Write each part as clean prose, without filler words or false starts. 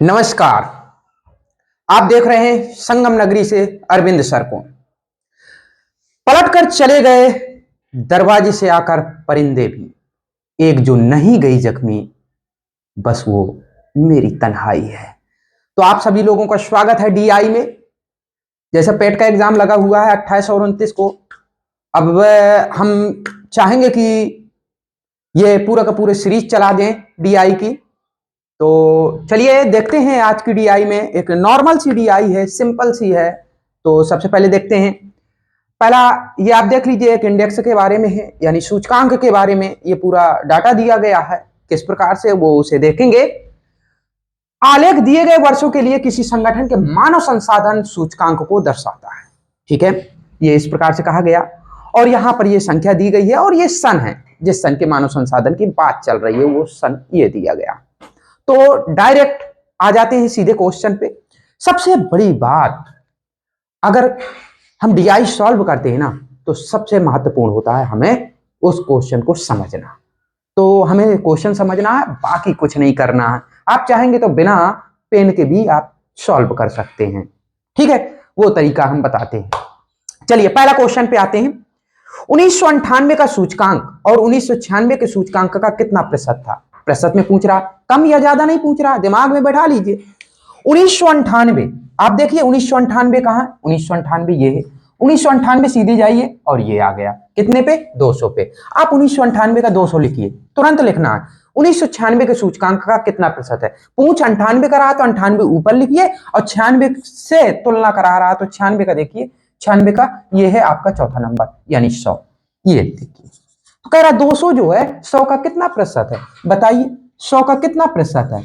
नमस्कार। आप देख रहे हैं संगम नगरी से अरविंद सर को। पलटकर चले गए दरवाजे से आकर परिंदे भी, एक जो नहीं गई जख्मी, बस वो मेरी तन्हाई है। तो आप सभी लोगों का स्वागत है डीआई में। जैसा पेट का एग्जाम लगा हुआ है 28 और 29 को, अब हम चाहेंगे कि ये पूरा का पूरे सीरीज चला दें डीआई की। तो चलिए देखते हैं आज की डीआई में। एक नॉर्मल सी डीआई है, सिंपल सी है। तो सबसे पहले देखते हैं। पहला ये आप देख लीजिए, एक इंडेक्स के बारे में है, यानी सूचकांक के बारे में ये पूरा डाटा दिया गया है। किस प्रकार से वो उसे देखेंगे। आलेख दिए गए वर्षों के लिए किसी संगठन के मानव संसाधन सूचकांक को दर्शाता है। ठीक है, ये इस प्रकार से कहा गया। और यहां पर ये संख्या दी गई है और ये सन है, जिस सन के मानव संसाधन की बात चल रही है वो सन ये दिया गया। तो डायरेक्ट आ जाते हैं सीधे क्वेश्चन पे। सबसे बड़ी बात, अगर हम डीआई सॉल्व करते हैं ना, तो सबसे महत्वपूर्ण होता है हमें उस क्वेश्चन को समझना। तो हमें क्वेश्चन समझना है, बाकी कुछ नहीं करना है। आप चाहेंगे तो बिना पेन के भी आप सॉल्व कर सकते हैं। ठीक है, वो तरीका हम बताते हैं। चलिए पहला क्वेश्चन पे आते हैं। 1998 का सूचकांक और 1996 के सूचकांक का कितना प्रतिशत था? प्रतिशत में पूछ रहा, कम या ज्यादा नहीं पूछ रहा, दिमाग में बैठा लीजिए। 1998, आप देखिए 1998 कहां है? 1998 ये है। 1998 सीधे जाइए और ये आ गया कितने पे? 200 पे। आप 1998 का 200 लिखिए, तुरंत लिखना है। 1996 के सूचकांक का कितना प्रतिशत है? पूछ 98 का रहा तो 98 ऊपर लिखिए, और 96 से तुलना करा रहा तो 96 का देखिए, 96 का ये है आपका चौथा नंबर, यानी 100। ये देखिए, तो कह रहा 200 जो है 100 का कितना प्रतिशत है? बताइए 100 का कितना प्रतिशत है?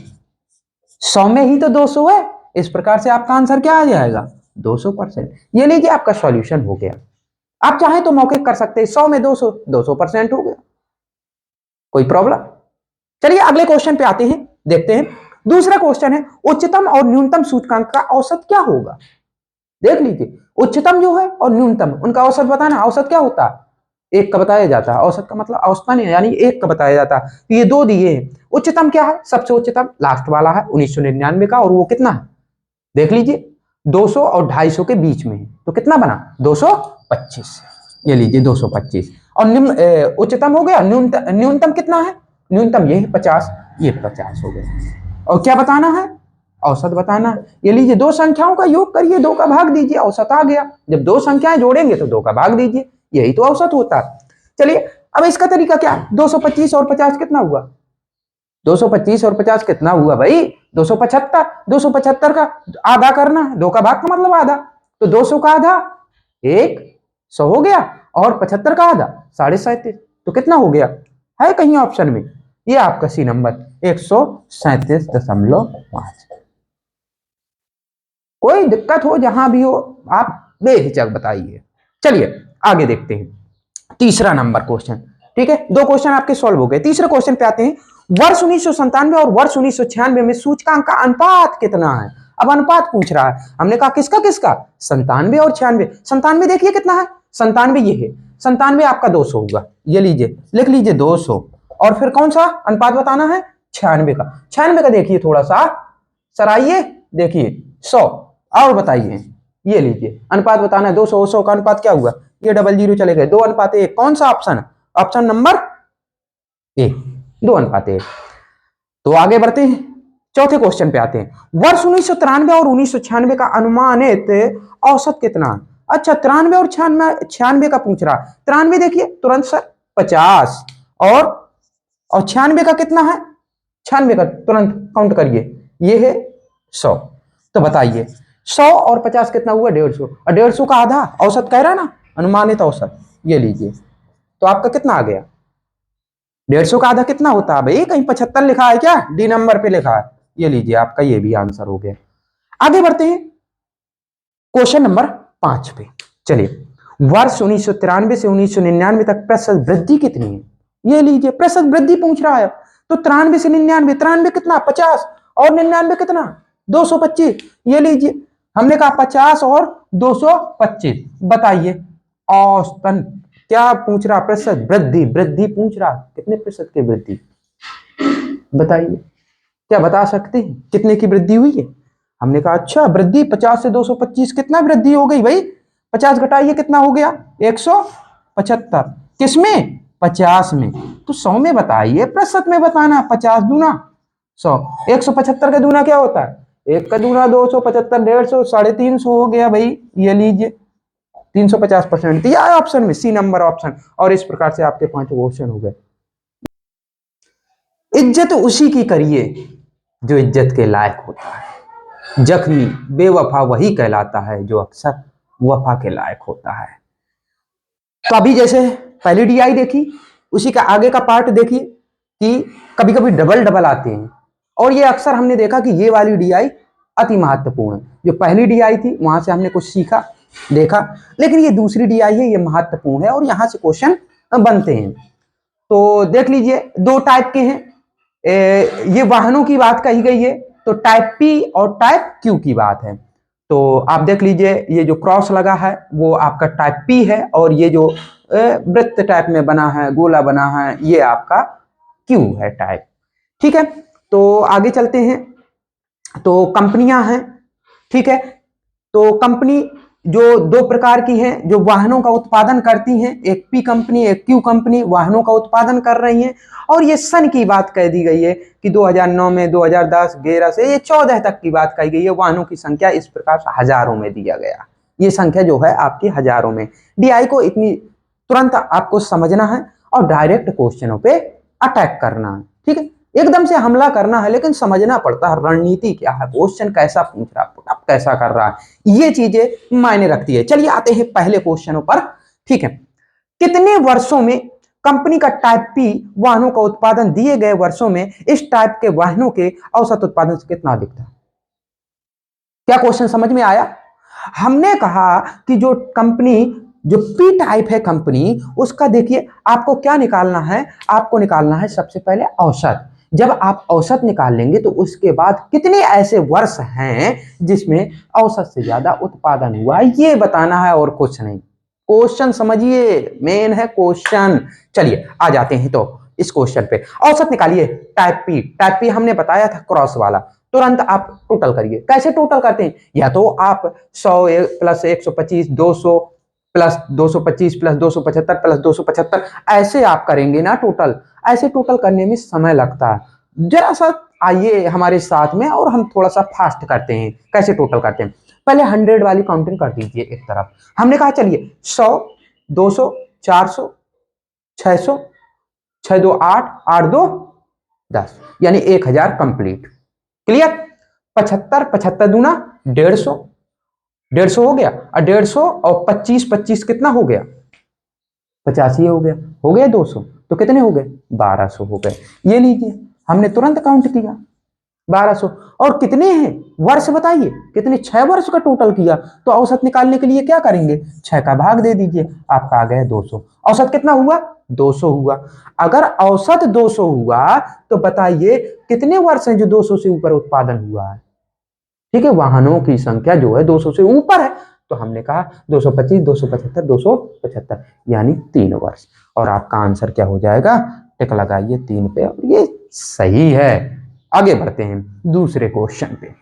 100 में ही तो 200 है। इस प्रकार से आपका आंसर क्या आ जाएगा? 200%। ये लीजिए, आपका सॉल्यूशन हो गया। आप चाहें तो मौखिक कर सकते हैं, 100 में 200, 200% हो गया, कोई प्रॉब्लम। चलिए अगले क्वेश्चन पे आते हैं, देखते हैं। दूसरा क्वेश्चन है, उच्चतम और न्यूनतम सूचकांक का औसत क्या होगा? देख लीजिए, उच्चतम जो है और न्यूनतम, उनका औसत बताना। औसत क्या होता है? एक का बताया जाता है। औसत का मतलब औसतन है, यानी एक का बताया जाता है। तो ये दो दिए हैं। उच्चतम क्या है? सबसे उच्चतम लास्ट वाला है 1999 का, और वो कितना है देख लीजिए, 200 और 250 के बीच में है। तो कितना बना? 225। ये लीजिए 225। और निम्न उच्चतम हो गया। न्यूनतम कितना है? न्यूनतम ये है 50, ये 50 हो गया। और क्या बताना है? औसत बताना है। ये लीजिए, दो संख्याओं का योग करिए, 2 का भाग दीजिए, औसत आ गया। जब दो संख्याएं जोड़ेंगे तो 2 का भाग दीजिए, यही तो औसत होता है। चलिए अब इसका तरीका क्या? 225 और 50 कितना हुआ? 225 और 50 कितना हुआ भाई? 275। 275 का आधा करना है, 2 का भाग का मतलब आधा। तो 200 का आधा 100 हो गया, और 75 का आधा 37.5। तो कितना हो गया? है कहीं ऑप्शन में? ये आपका सी नंबर 137.5। कोई दिक्कत हो जहां भी हो, आप बेहिचक बताइए। चलिए आगे देखते हैं तीसरा नंबर क्वेश्चन। ठीक है, दो क्वेश्चन आपके सॉल्व हो गए। तीसरे क्वेश्चन पे आते हैं। वर्ष 1997 और वर्ष 1996 में सूचकांक का अनुपात कितना है? अब अनुपात पूछ रहा है। हमने कहा किसका किसका? 97 और 96। 97 देखिए कितना है? 97 ये है। 97 आपका 200 होगा। ये लीजिए, लिख लीजिए 200। और फिर कौन सा अनुपात बताना है? 96 का। 96 का देखिए थोड़ा सा सराइए, देखिए 100। और बताइए, ये लीजिए अनुपात बताना है। 200 100 का अनुपात क्या हुआ? ये डबल जीरो चले गए, 2:1। कौन सा ऑप्शन? Option number A, 2:1। तो आगे बढ़ते हैं, चौथे क्वेश्चन पे आते हैं। वर्ष 1993 और 1996 का अनुमानित औसत कितना है? अच्छा, 93 और 96 का पूछ रहा। 93 देखिए तुरंत सर 50, और 96 का कितना है? 96 का तुरंत काउंट करिए, ये है 100। तो बताइए 100 और 50 कितना हुआ? 150। और 150 का आधा औसत कह रहा है ना, अनुमानित औसत। ये लीजिए, तो आपका कितना आ गया? 150 का आधा कितना होता है भाई? कहीं 75 लिखा है क्या? डी नंबर पे लिखा है। ये लीजिए, आपका ये भी आंसर हो गया। आगे बढ़ते हैं क्वेश्चन नंबर 5 पे। चलिए, वर्ष 1993 से 1999 तक प्रतिशत वृद्धि कितनी है? ये लीजिए, प्रतिशत वृद्धि पूछ रहा है। तो 93 से 99, 93 कितना? 50, और 99 कितना? 225। ये लीजिए, हमने कहा 50 और 225। बताइए औसतन क्या पूछ रहा? प्रतिशत वृद्धि, वृद्धि पूछ रहा। कितने प्रतिशत की वृद्धि बताइए? क्या बता सकते हैं कितने की वृद्धि हुई है? हमने कहा अच्छा वृद्धि 50 से 225 कितना वृद्धि हो गई भाई? 50 घटाइए कितना हो गया? 175। किसमें? 50 में। तो 100 में बताइए, प्रतिशत में बताना। 50 दूना 100, 175 का दूना क्या होता है? एक का दूना 275, 150, 350 हो गया भाई। ये लीजिए 350% दिया है ऑप्शन में, सी नंबर ऑप्शन। और इस प्रकार से आपके 5 क्वेश्चन हो गए। इज्जत उसी की करिए जो इज्जत के लायक होता है। जख्मी बेवफा वही कहलाता है जो अक्सर वफा के लायक होता है। तो अभी जैसे पहली डीआई देखी, उसी का आगे का पार्ट देखिए कि कभी कभी डबल डबल आते हैं। और ये अक्सर हमने देखा कि ये वाली डीआई अति महत्वपूर्ण है। जो पहली डीआई थी वहां से हमने कुछ सीखा देखा, लेकिन ये दूसरी डीआई है, ये महत्वपूर्ण है और यहां से क्वेश्चन बनते हैं। तो देख लीजिए दो टाइप के हैं। ये वाहनों की बात कही गई है, तो टाइप पी और टाइप क्यू की बात है। तो आप देख लीजिए ये जो क्रॉस लगा है वो आपका टाइप पी है, और ये जो वृत्त टाइप में बना है, गोला बना है, ये आपका क्यू है टाइप। ठीक है, तो आगे चलते हैं। तो कंपनियां हैं, ठीक है। तो कंपनी जो दो प्रकार की हैं जो वाहनों का उत्पादन करती हैं, एक पी कंपनी एक क्यू कंपनी वाहनों का उत्पादन कर रही हैं। और ये सन की बात कह दी गई है कि 2009 में 2010 11 से ये 14 तक की बात कही गई है। वाहनों की संख्या इस प्रकार से हजारों में दिया गया, ये संख्या जो है आपकी हजारों में। डीआई को इतनी तुरंत आपको समझना है और डायरेक्ट क्वेश्चनों पे अटैक करना है। ठीक है, एकदम से हमला करना है, लेकिन समझना पड़ता है रणनीति क्या है, क्वेश्चन कैसा पूछ रहा है, पुटअप कैसा कर रहा है, ये चीजें मायने रखती है। चलिए आते हैं पहले क्वेश्चनों पर। ठीक है, कितने वर्षों में कंपनी का टाइप पी वाहनों का उत्पादन दिए गए वर्षों में इस टाइप के वाहनों के औसत उत्पादन से कितना अधिक था? क्या क्वेश्चन समझ में आया? हमने कहा कि जो कंपनी जो पी टाइप है कंपनी, उसका देखिए आपको क्या निकालना है, आपको निकालना है सबसे पहले औसत। जब आप औसत निकाल लेंगे तो उसके बाद कितने ऐसे वर्ष हैं जिसमें औसत से ज्यादा उत्पादन हुआ, ये बताना है और कुछ नहीं। क्वेश्चन समझिए, मेन है क्वेश्चन। चलिए आ जाते हैं तो इस क्वेश्चन पे। औसत निकालिए टाइप पी हमने बताया था क्रॉस वाला। तुरंत आप टोटल करिए। कैसे टोटल करते हैं? या तो आप 100 प्लस 125 200 प्लस 225 प्लस 275 प्लस 275 ऐसे आप करेंगे ना टोटल। ऐसे टोटल करने में समय लगता है। जरा सा आइए हमारे साथ में और हम थोड़ा सा फास्ट करते हैं। कैसे टोटल करते हैं? पहले 100 वाली काउंटिंग कर दीजिए एक तरफ। हमने कहा चलिए 100 200 400 600 6 2 8 8 2 10 यानी 1000 कंप्लीट। क्लियर? 75 75 दूना 150, 150 हो गया। और 150 और 25 25 कितना हो गया? 85 हो गया। हो गया 200, तो कितने हो गए? 1200 हो गए। ये लीजिए हमने तुरंत काउंट किया 1200। और कितने हैं वर्ष बताइए कितने? 6 वर्ष का टोटल किया। तो औसत निकालने के लिए क्या करेंगे? 6 का भाग दे दीजिए, आपका आ गया 200। औसत कितना हुआ? 200 हुआ। अगर औसत 200 हुआ तो बताइए कितने वर्ष हैं जो 200 से ऊपर उत्पादन हुआ है? ठीक है, वाहनों की संख्या जो है 200 से ऊपर है। तो हमने कहा 225 275 275 यानी 3 वर्ष। और आपका आंसर क्या हो जाएगा? टिक लगाइए 3 पे, और ये सही है। आगे बढ़ते हैं दूसरे क्वेश्चन पे।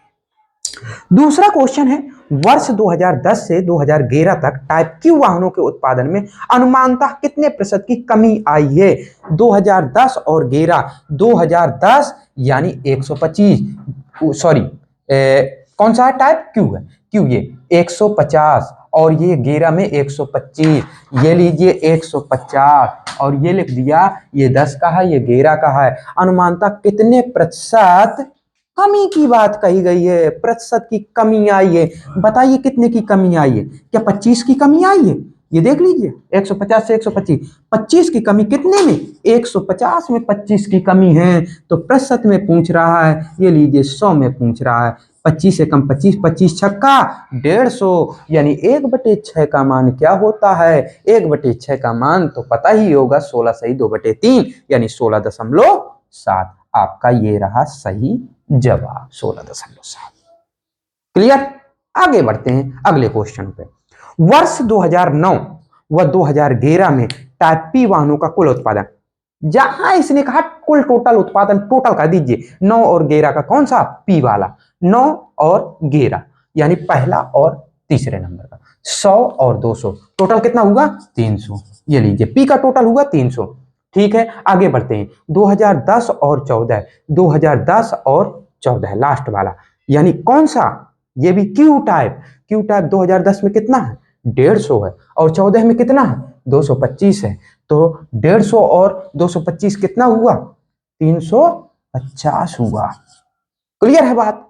दूसरा क्वेश्चन है वर्ष 2010 से 2011 तक टाइप क्यू वाहनों के उत्पादन में अनुमानतः कितने प्रतिशत की कमी आई है? 2010 और 11। 2010 यानी 125, सॉरी कौन सा है? टाइप क्यू है। क्यू ये 150 और ये 11 में 125। ये लीजिए 150 और ये लिख दिया, ये 10 का है ये 11 का है। अनुमानतः कितने प्रतिशत कमी की बात कही गई है? प्रतिशत की कमी आई है। बताइए कितने की कमी आई है? क्या 25 की कमी आई है? ये देख लीजिए 150 से 125, 25 की कमी कितने में? 150 में 25 की कमी है। तो प्रतिशत में पूछ रहा है, ये लीजिए 100 में पूछ रहा है। 25 से कम 25, 25 छक्का 150 यानी 1/6 का मान क्या होता है? 1/6 का मान तो पता ही होगा, 16 सही 2/3 यानी 16.7। आपका ये रहा सही जवाब 16.7। क्लियर? आगे बढ़ते हैं अगले क्वेश्चन पे। वर्ष 2009 व 2011 में टाइप पी वाहनों का कुल उत्पादन, जहां इसने कहा कुल टोटल उत्पादन, टोटल कर दीजिए 9 और 11 का, कौन सा पी वाला, 9 और 11 यानी पहला और तीसरे नंबर का, 100 और 200 टोटल कितना हुआ 300। ये लीजिए पी का टोटल हुआ 300। ठीक है, आगे बढ़ते हैं। 2010 और 14, 2010 और 14 लास्ट वाला, यानी कौन सा, ये भी क्यू टाइप। क्यू टाइप 2010 में कितना है 150 है, और 14 में कितना है 225 है। तो 150 और 225 कितना हुआ 350 हुआ। क्लियर है बात,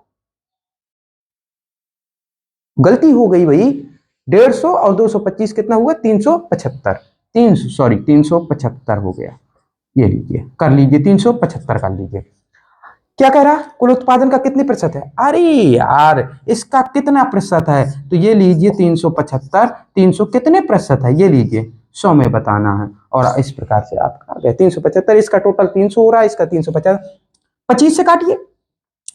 गलती हो गई भाई, 150 और 225 कितना हुआ 375, 375 हो गया। ये लीजिए कर लीजिए, 375 कर लीजिए। क्या कह रहा, कुल उत्पादन का कितने प्रतिशत है, अरे यार इसका कितना प्रतिशत है, तो ये लीजिए 375, 300 कितने प्रतिशत है, ये लीजिए 100 में बताना है। और इस प्रकार से आपका 375, इसका टोटल 300 हो रहा है, इसका 350, 25 से काटिए।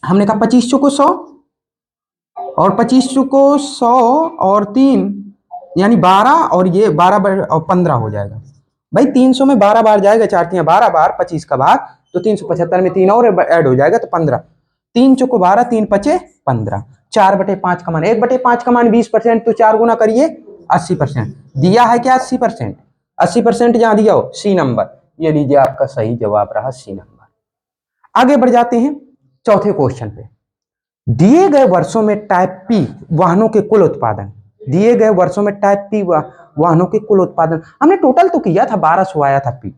हमने कहा 25 को 100 और 25 को 100 और 3 यानी 12, और ये 12 और 15 हो जाएगा भाई। 300 में 12 बार जाएगा, 4 12 बार 25 का भाग, तो 375 में 3 और ऐड हो जाएगा तो 15, 3 चौको 12, 3 पचे 15, 4/5 का मान 1/5 का मान 20%, तो 4 गुना करिए 80%। दिया है क्या 80%, 80% जहां दिया हो सी नंबर। ये लीजिए आपका सही जवाब रहा सी नंबर। आगे बढ़ जाते हैं चौथे क्वेश्चन पे। दिए गए वर्षों में टाइप पी वाहनों के कुल उत्पादन, दिए गए वर्षों में टाइप पी वाहनों के कुल उत्पादन, हमने टोटल तो किया था 1200 आया था पी,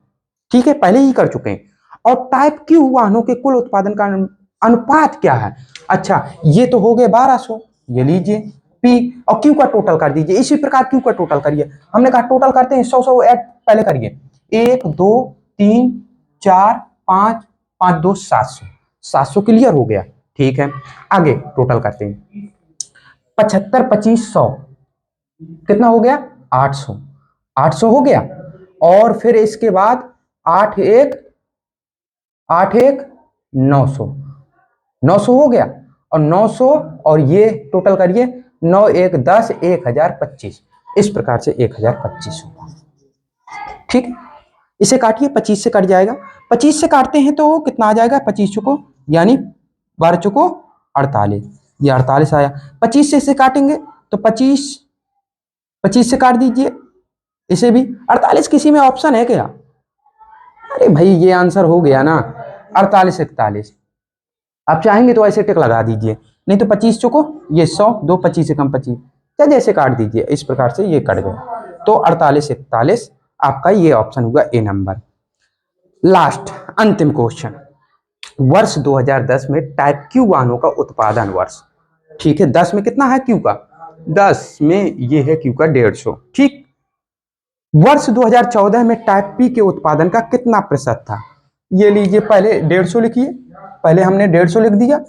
ठीक है पहले ही कर चुके हैं। और टाइप क्यू वाहनों के कुल उत्पादन का अनुपात क्या है, अच्छा ये तो हो गए 1200, ये लीजिए पी, और क्यू का टोटल कर दीजिए। इसी प्रकार क्यू का टोटल करिए, हमने कहा टोटल करते हैं 100 ऐड पहले करिए, 1 2 3 4 5 5 2 700, 700 क्लियर हो गया। ठीक है, आगे टोटल करते हैं, 75 25 100 कितना हो गया 800, 800 हो गया। और फिर इसके बाद 8 1 900, 900 हो गया, और 900 और ये टोटल करिए 9 1 10 1025, इस प्रकार से 1025 होगा। ठीक है, इसे काटिए, 25 से कट जाएगा, 25 से काटते हैं तो कितना आ जाएगा 25 चुको यानी 12 चुको 48, ये 48 आया। 25 से इसे काटेंगे तो 25 से काट दीजिए इसे भी। 48 किसी में ऑप्शन है क्या, अरे भाई ये आंसर हो गया ना 48 41, आप चाहेंगे तो ऐसे टिक लगा दीजिए, नहीं तो 25 चुको ये 100 2 25 से कम 25, या जैसे काट दीजिए, इस प्रकार से ये कट गया। तो 48 41 आपका ये ऑप्शन हुआ ए नंबर। लास्ट अंतिम क्वेश्चन, वर्ष 2010 में टाइप क्यू वाहनों का उत्पादन वर्ष, ठीक है 10 में कितना है क्यू का, 10 में ये है क्यू का 150, ठीक। वर्ष 2014 में टाइप पी के उत्पादन का कितना प्रतिशत था, ये लीजिए पहले 150 लिखिए, पहले हमने 150 लिख दिया,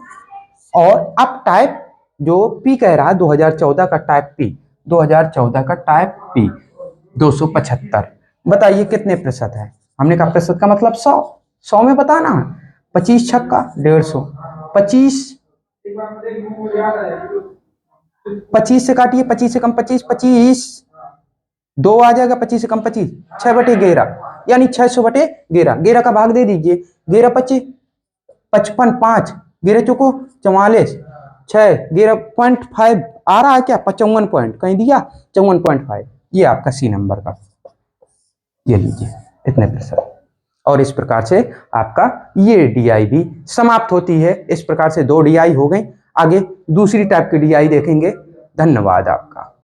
और अब टाइप जो पी कह रहा है 2014 का टाइप पी, 2014 का टाइप पी 275, बताइए कितने प्रतिशत है। हमने कहा प्रतिशत का मतलब 100, 100 में बताना है, 25 छक्का 150, 25 से काटिए, 25 से कम 25, 25 2 आ जाएगा, 25 से कम 25 6/11 यानी 600/11, 11 का भाग दे दीजिए, 11 25 55 5 11 चुको 44 6 11.5 आ रहा है क्या 55 पॉइंट कहीं दिया 54.5, ये आपका सी नंबर का, ये लीजिए इतने प्रतिशत। और इस प्रकार से आपका ये डीआई भी समाप्त होती है। इस प्रकार से 2 डीआई हो गई, आगे दूसरी टाइप की डीआई देखेंगे। धन्यवाद आपका।